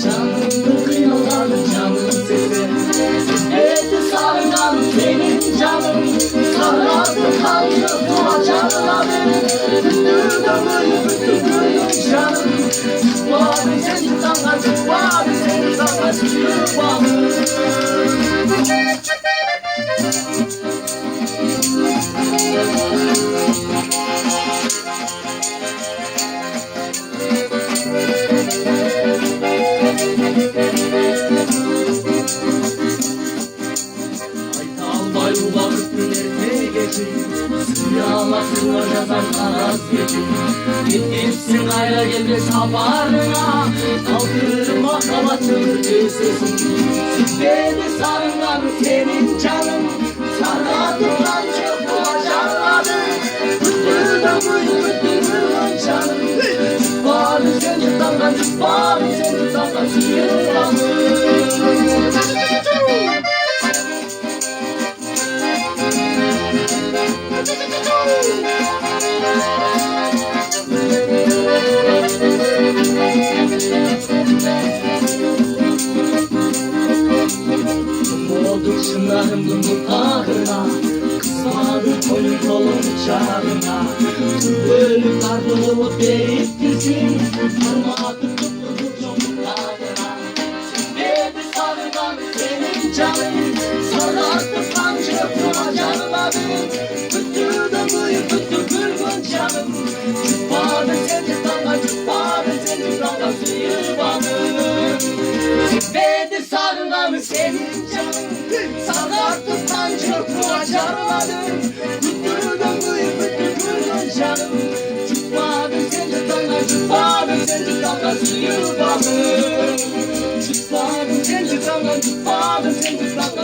Canım kıyılan canım sesi, eti sarılan senin canım, sarardı kaldı bu canları, bütün canım, var seni tanrı, var seni tanrı, yuvanı. Rüyalarına yazan araz geçin, gitmişsin ayra gibi kabarına, kaldırma kalatır sesin. Beni sarılan senin canım, sarardıktan çok boğacanladı, bıttırdı canım. Bari seni tanrı, bari seni tanrı, yılanı. Boğduk şınlarım dumduk ağrına, kısmadı koyun kolun çağrına. Ölüm kardı olup değittirsin, parmağı tutup çomuk ağrına. Beni sarılan senin canım, sarardı kancı kuracanladın. Tuttu da buyur tuttu kırgın canım, çıkmadı seni tanrı, çıkmadı seni tanrı, sıyırmanı. Beni sarılan senin canım, sarardı kancı kuracanladın. Tuttu da buyur tuttu kırgın canım, çıkmadı seni tanrı, çıkmadı seni tanrı, sıyırmanı. Çıkmadı seni tanrı, çıkmadı seni tanrı.